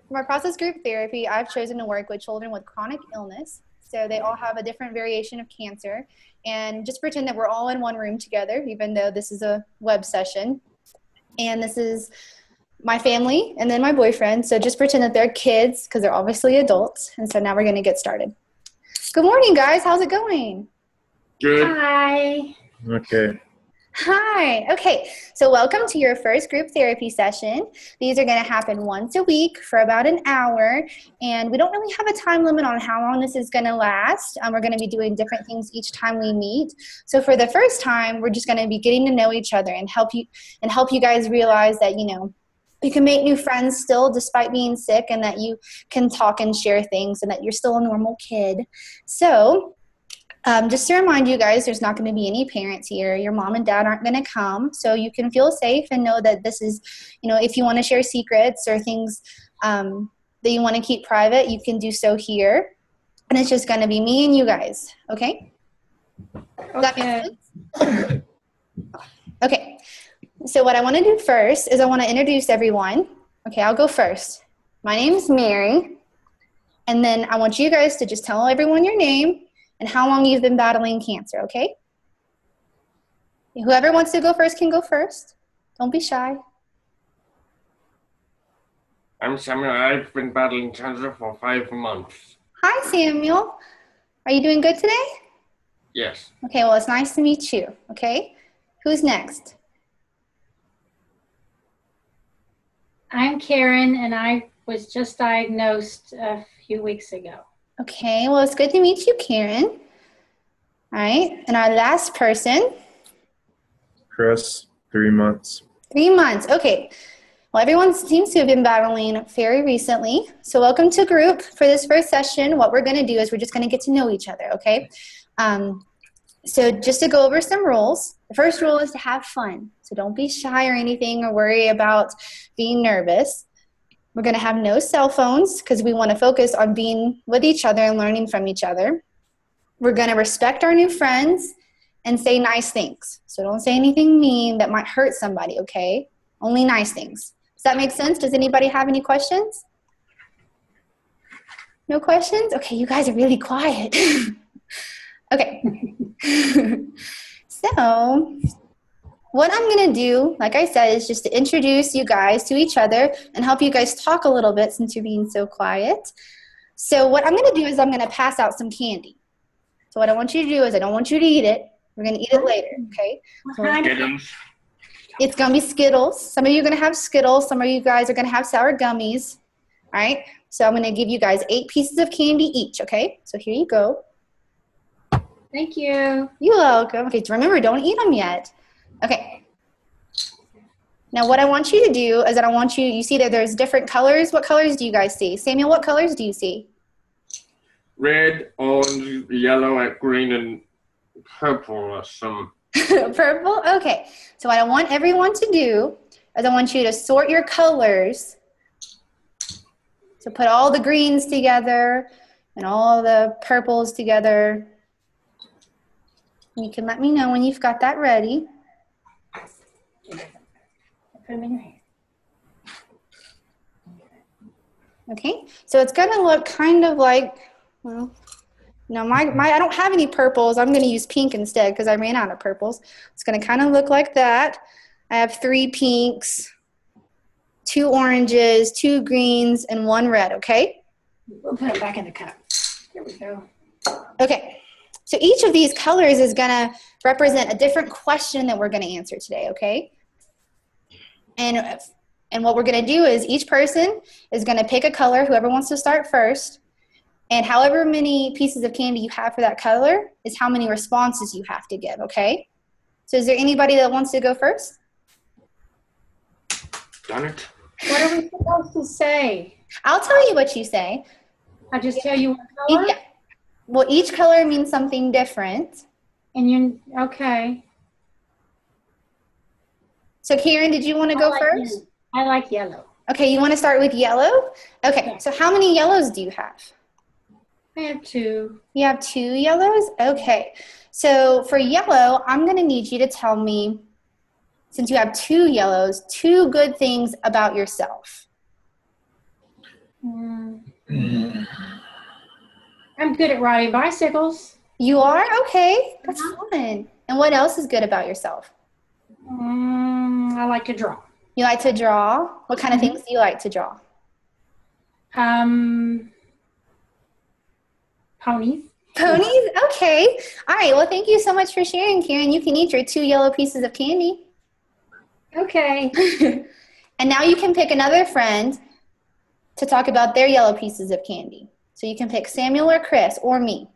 For my process group therapy, I've chosen to work with children with chronic illness. So they all have a different variation of cancer. And just pretend that we're all in one room together, even though this is a web session. And this is my family and then my boyfriend. So just pretend that they're kids because they're obviously adults. And so now we're going to get started. Good morning, guys. How's it going? Good. Hi. Okay. Hi. Okay, so welcome to your first group therapy session. These are going to happen once a week for about an hour, and we don't really have a time limit on how long this is going to last. We're going to be doing different things each time we meet. So for the first time, we're just going to be getting to know each other and help you guys realize that, you can make new friends still despite being sick, and that you can talk and share things, and that you're still a normal kid. So just to remind you guys, there's not going to be any parents here. Your mom and dad aren't going to come, so you can feel safe and know that this is, if you want to share secrets or things that you want to keep private, you can do so here. And it's just going to be me and you guys, okay? Does that make sense? Okay, so what I want to do first is I want to introduce everyone. Okay, I'll go first. My name is Mary, and then I want you guys to just tell everyone your name and how long you've been battling cancer, okay? Whoever wants to go first can go first. Don't be shy. I'm Samuel. I've been battling cancer for 5 months. Hi, Samuel. Are you doing good today? Yes. Okay, well, it's nice to meet you, okay? Who's next? I'm Karen, and I was just diagnosed a few weeks ago. Okay, well, it's good to meet you, Karen. All right, and our last person? Chris, 3 months. 3 months, okay. Well, everyone seems to have been battling very recently. So welcome to group. For this first session, what we're going to do is we're just going to get to know each other, okay? So just to go over some rules, the first rule is to have fun. So don't be shy or anything or worry about being nervous. We're going to have no cell phones because we want to focus on being with each other and learning from each other. We're going to respect our new friends and say nice things. So don't say anything mean that might hurt somebody, okay? Only nice things. Does that make sense? Does anybody have any questions? No questions? Okay, you guys are really quiet. Okay. So what I'm going to do, like I said, is just to introduce you guys to each other and help you guys talk a little bit since you're being so quiet. So what I'm going to do is I'm going to pass out some candy. So what I want you to do is I don't want you to eat it. We're going to eat it later, okay? Skittles. It's going to be Skittles. Some of you are going to have Skittles. Some of you guys are going to have sour gummies, all right? So I'm going to give you guys 8 pieces of candy each, okay? So here you go. Thank you. You're welcome. Okay, remember, don't eat them yet. Okay. Now what I want you to do is that I want you see that there's different colors. What colors do you guys see? Samuel, what colors do you see? Red, orange, yellow, and green, and purple or some. Purple? Okay. So what I want everyone to do is I want you to sort your colors. So put all the greens together and all the purples together. You can let me know when you've got that ready. Put them in your hand. Okay, so it's gonna look kind of like, well, no, I don't have any purples. I'm gonna use pink instead because I ran out of purples. It's gonna kind of look like that. I have 3 pinks, 2 oranges, 2 greens, and 1 red, okay? We'll put them back in the cup. Here we go. Okay, so each of these colors is gonna represent a different question that we're gonna answer today, okay? And what we're going to do is each person is going to pick a color, whoever wants to start first, and however many pieces of candy you have for that color is how many responses you have to give, okay? So is there anybody that wants to go first? Darn it. What are we supposed to say? I'll tell you what you say. I just tell you what color? Yeah. Well, each color means something different. And you, okay. So Karen, did you want to go first? Yellow. I like yellow. Okay, you want to start with yellow? Okay, Yeah. So how many yellows do you have? I have 2. You have 2 yellows? Okay. So for yellow, I'm going to need you to tell me, since you have 2 yellows, 2 good things about yourself. I'm good at riding bicycles. You are? Okay. That's fun. And what else is good about yourself? I like to draw. You like to draw? What kind of things do you like to draw? Ponies. Ponies? Okay. All right. Well, thank you so much for sharing, Karen. You can eat your 2 yellow pieces of candy. Okay. And now you can pick another friend to talk about their yellow pieces of candy. So you can pick Samuel or Chris or me.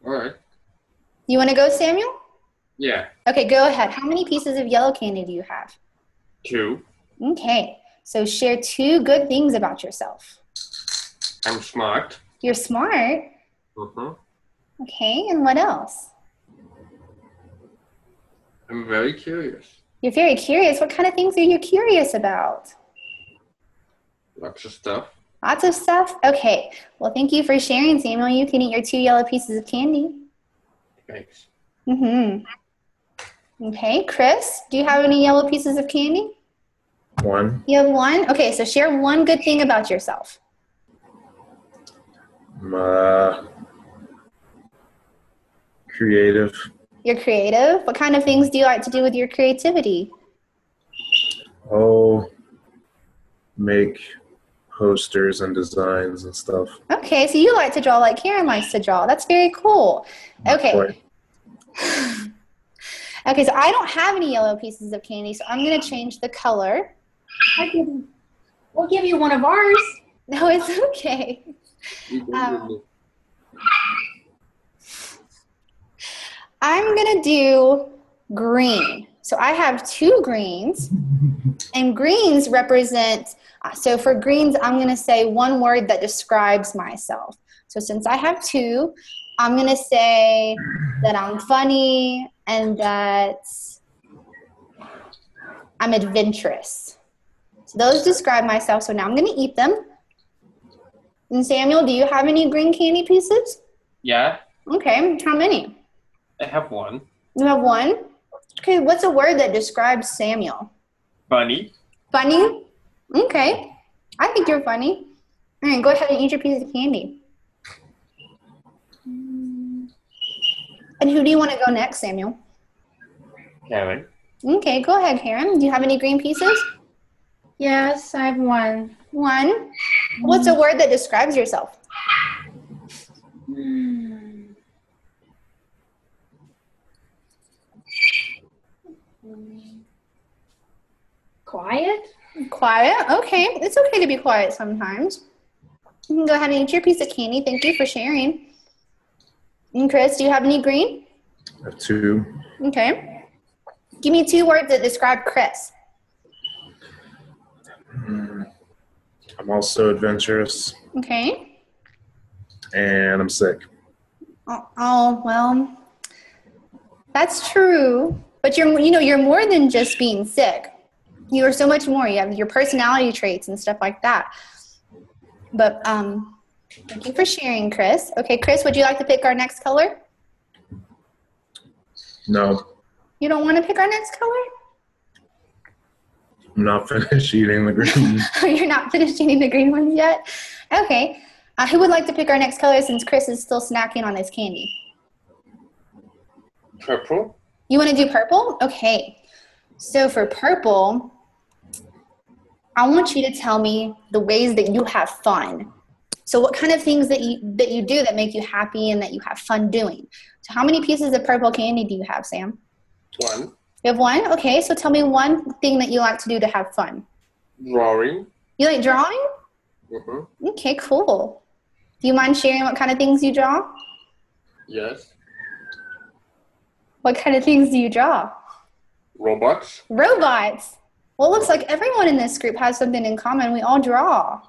All right. You want to go, Samuel? Yeah. Okay, go ahead. How many pieces of yellow candy do you have? 2. Okay. So share 2 good things about yourself. I'm smart. You're smart. Mm-hmm. Okay, and what else? I'm very curious. You're very curious. What kind of things are you curious about? Lots of stuff. Lots of stuff? Okay. Well, thank you for sharing, Samuel. You can eat your 2 yellow pieces of candy. Thanks. Okay, Chris, do you have any yellow pieces of candy? 1. You have 1? Okay, so share 1 good thing about yourself. Creative. You're creative. What kind of things do you like to do with your creativity? Oh, make posters and designs and stuff. Okay, so you like to draw like Karen likes to draw. That's very cool. Okay. Quite. Okay, so I don't have any yellow pieces of candy, so I'm going to change the color. We'll give you one of ours. No, it's okay. I'm going to do green. So I have 2 greens, and greens represent, so for greens, I'm going to say 1 word that describes myself. So since I have 2, I'm going to say that I'm funny and that I'm adventurous. So those describe myself, so now I'm going to eat them. And Samuel, do you have any green candy pieces? Yeah, Okay, how many? I have 1. You have 1? Okay, what's a word that describes Samuel? Funny. Funny? Okay, I think you're funny. All right, go ahead and eat your piece of candy. And who do you want to go next, Samuel? Karen. Okay, go ahead, Karen. Do you have any green pieces? Yes, I have 1. 1. What's a word that describes yourself? Quiet. Quiet? Okay, it's okay to be quiet sometimes. You can go ahead and eat your piece of candy. Thank you for sharing. And Chris, do you have any green? I have 2. Okay. Give me 2 words that describe Chris. I'm also adventurous, Okay. and I'm sick. Oh, well, that's true. But you're more than just being sick. You are so much more. You have your personality traits and stuff like that. But thank you for sharing, Chris. Okay, Chris, would you like to pick our next color? No, You don't want to pick our next color? I'm not finished eating the green. You're not finished eating the green ones yet? Okay. Who would like to pick our next color since Chris is still snacking on his candy? Purple. You want to do purple? Okay. So for purple, I want you to tell me the ways that you have fun. So what kind of things that you do that make you happy and that you have fun doing? So how many pieces of purple candy do you have, Sam? 1. You have 1? Okay, so tell me one thing that you like to do to have fun. Drawing. You like drawing? Mm-hmm. Okay, cool. Do you mind sharing what kind of things you draw? Yes. What kind of things do you draw? Robots. Robots. Well, it looks like everyone in this group has something in common. We all draw.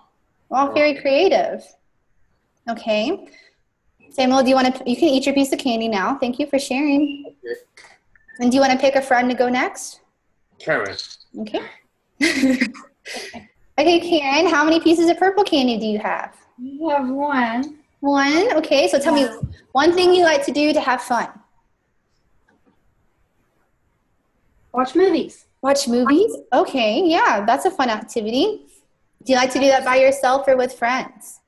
We're all very creative. Okay. Samuel, you can eat your piece of candy now. Thank you for sharing. Okay. And do you want to pick a friend to go next? Karen. Okay. Okay, Karen, how many pieces of purple candy do you have? You have 1. 1? Okay, so tell me one thing you like to do to have fun. Watch movies. Watch movies? Okay, yeah, that's a fun activity. Do you like to do that by yourself or with friends?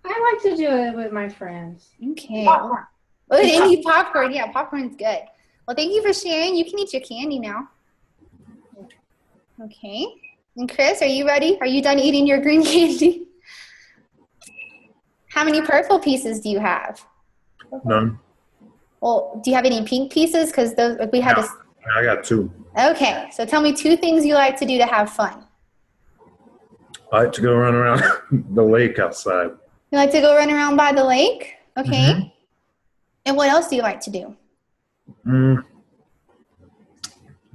I like to do it with my friends. Okay. Popcorn. Oh, they eat popcorn. Yeah, popcorn's good. Well, thank you for sharing. You can eat your candy now. Okay. And Chris, are you ready? Are you done eating your green candy? How many purple pieces do you have? None. Well, do you have any pink pieces? Because those we had to. I got 2. Okay, so tell me 2 things you like to do to have fun. I like to go run around the lake outside. You like to go run around by the lake? Okay. Mhm. And what else do you like to do?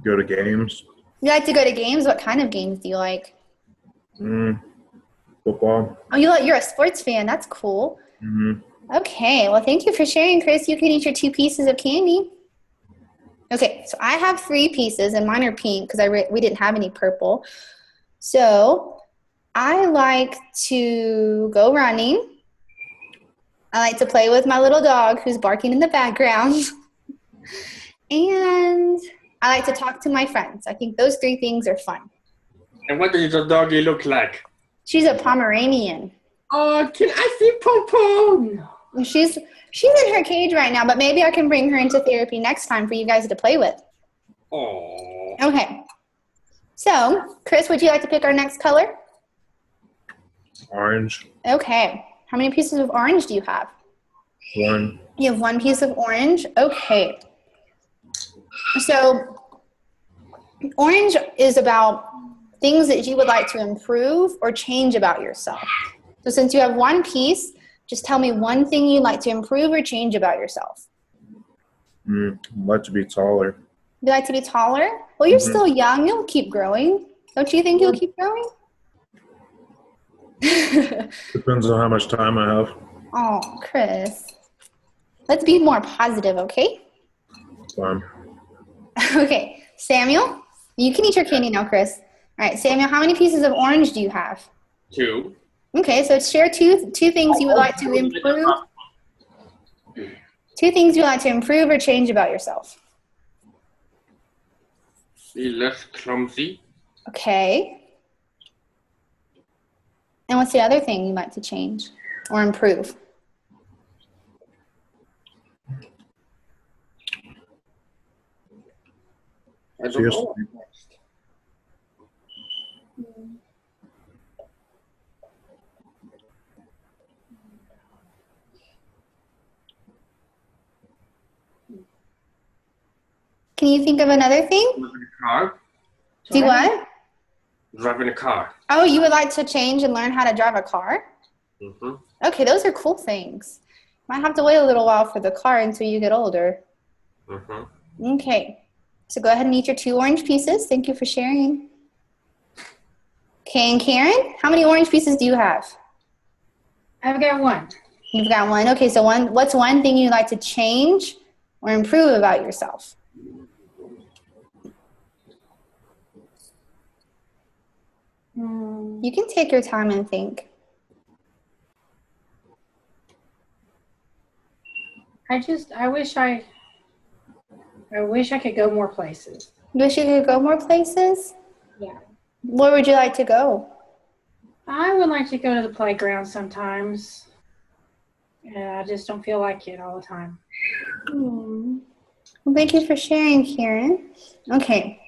Go to games. You like to go to games? What kind of games do you like? Football. Oh, you're a sports fan. That's cool. Okay, well, thank you for sharing, Chris. You can eat your 2 pieces of candy. Okay, so I have 3 pieces, and mine are pink because we didn't have any purple. So I like to go running. I like to play with my little dog who's barking in the background. And I like to talk to my friends. I think those 3 things are fun. And what does your doggy look like? She's a Pomeranian. Oh, can I see Popo? She's in her cage right now, but maybe I can bring her into therapy next time for you guys to play with. Oh. Okay. So, Chris, would you like to pick our next color? Orange. Okay. How many pieces of orange do you have? 1. You have 1 piece of orange? Okay. So, orange is about things that you would like to improve or change about yourself. So since you have 1 piece, just tell me 1 thing you'd like to improve or change about yourself. I'd like to be taller. You'd like to be taller? Well, you're still young. You'll keep growing. Don't you think you'll keep growing? Depends on how much time I have. Oh, Chris. Let's be more positive, okay? Fine. Okay, Samuel, you can eat your candy now, Chris. All right, Samuel, how many pieces of orange do you have? 2. Okay, so share two things you would like to improve. 2 things you would like to improve or change about yourself. Be less clumsy. Okay. And what's the other thing you'd like to change or improve? I don't know. Can you think of another thing? Driving a car. Do what? Driving a car. Oh, you would like to change and learn how to drive a car? Mm-hmm. Okay, those are cool things. Might have to wait a little while for the car until you get older. Mm-hmm. Okay, so go ahead and eat your 2 orange pieces. Thank you for sharing. Okay, and Karen, how many orange pieces do you have? I've got 1. You've got 1. Okay, so what's 1 thing you'd like to change or improve about yourself? You can take your time and think. I wish I could go more places. Wish you could go more places? Yeah. Where would you like to go? I would like to go to the playground sometimes. Yeah, I just don't feel like it all the time. Well, thank you for sharing, Karen. Okay.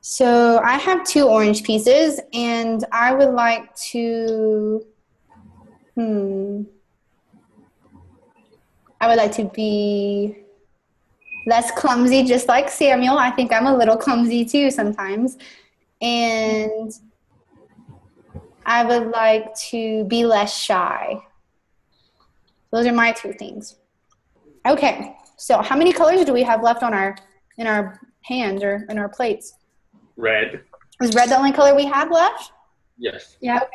So I have 2 orange pieces, and I would like to, I would like to be less clumsy, just like Samuel. I think I'm a little clumsy too sometimes. And I would like to be less shy. Those are my 2 things. Okay, so how many colors do we have left on in our hands or in our plates? Red. Is red the only color we have left? Yes. Yeah. Okay.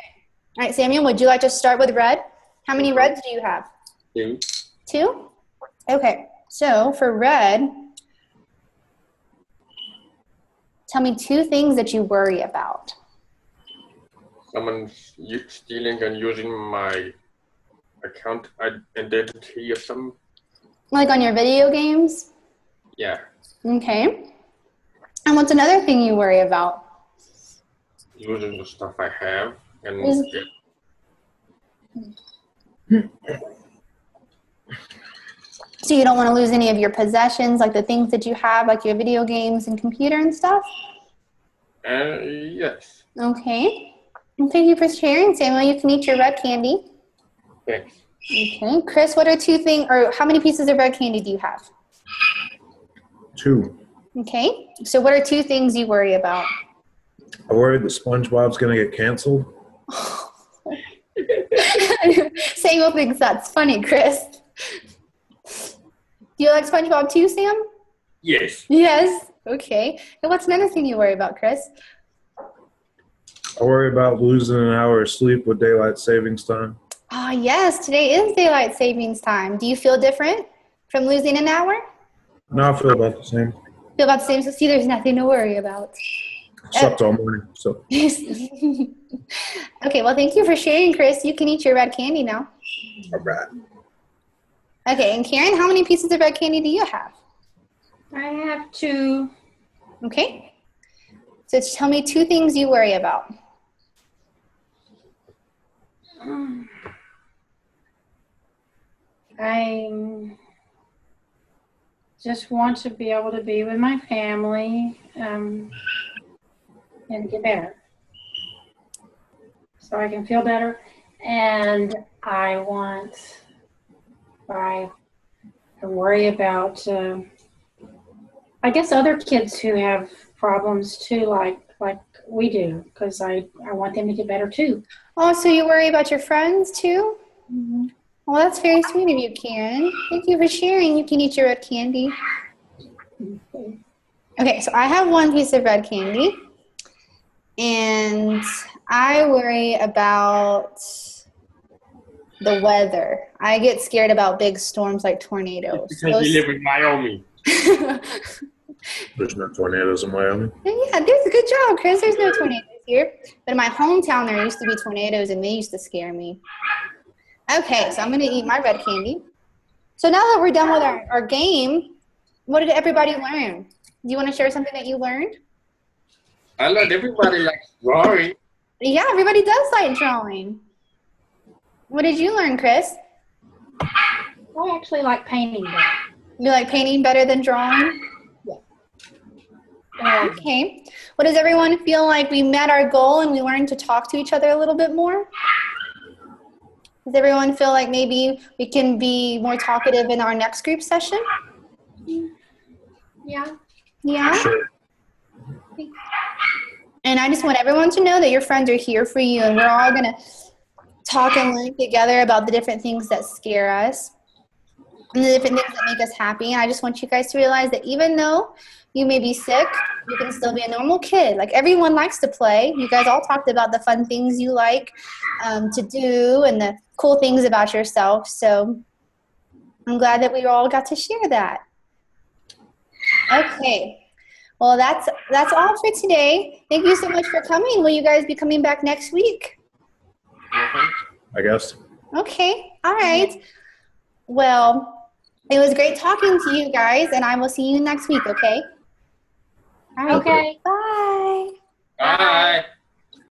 All right, Samuel, would you like to start with red? How many reds do you have? 2. 2? Okay, so for red, tell me 2 things that you worry about. Someone's stealing and using my account identity or something. Like on your video games? Yeah. Okay. And what's another thing you worry about? using the stuff I have and So you don't want to lose any of your possessions, like the things that you have, like your video games and computer and stuff? Yes. Okay. Well, thank you for sharing, Samuel. You can eat your red candy. Thanks. Okay. Chris, what are two things, or how many pieces of red candy do you have? 2. Okay. So what are two things you worry about? I worry that SpongeBob's going to get canceled. Samuel thinks that's funny, Chris. Do you like SpongeBob too, Sam? Yes. Yes. Okay. And what's another thing you worry about, Chris? I worry about losing an hour of sleep with daylight savings time. Oh, yes. Today is daylight savings time. Do you feel different from losing an hour? No, I feel about the same. Feel about the same? So see, there's nothing to worry about. Slept all morning, so. Okay, well, thank you for sharing, Chris. You can eat your red candy now. All right. Okay, and Karen, how many pieces of red candy do you have? I have 2. Okay. So tell me two things you worry about. I just want to be able to be with my family and get better. So I can feel better. And I worry about, I guess, other kids who have problems too, like we do, because I want them to get better too. Oh, so you worry about your friends too? Mm-hmm. Well, that's very sweet of you, Karen. Thank you for sharing. You can eat your red candy. Okay, so I have one piece of red candy, and I worry about the weather. I get scared about big storms like tornadoes. Because you live in Wyoming. There's no tornadoes in Wyoming. Yeah, there's a good job, Chris. There's no tornadoes here. But in my hometown, there used to be tornadoes, and they used to scare me. Okay, so I'm going to eat my red candy. So now that we're done with our game, what did everybody learn? Do you want to share something that you learned? I learned everybody likes drawing. Yeah, everybody does like drawing. What did you learn, Chris? I actually like painting better. You like painting better than drawing? Okay. Well, does everyone feel like we met our goal and we learned to talk to each other a little bit more? Does everyone feel like maybe we can be more talkative in our next group session? Yeah. Yeah? Sure. And I just want everyone to know that your friends are here for you, and we're all going to talk and learn together about the different things that scare us and the different things that make us happy. And I just want you guys to realize that even though you may be sick, you can still be a normal kid. Like, everyone likes to play. You guys all talked about the fun things you like to do and the cool things about yourself. So I'm glad that we all got to share that. Okay. Well, that's all for today. Thank you so much for coming. Will you guys be coming back next week? I guess. Okay. All right. Well, it was great talking to you guys, and I will see you next week, okay? All right. Okay. Bye. Bye.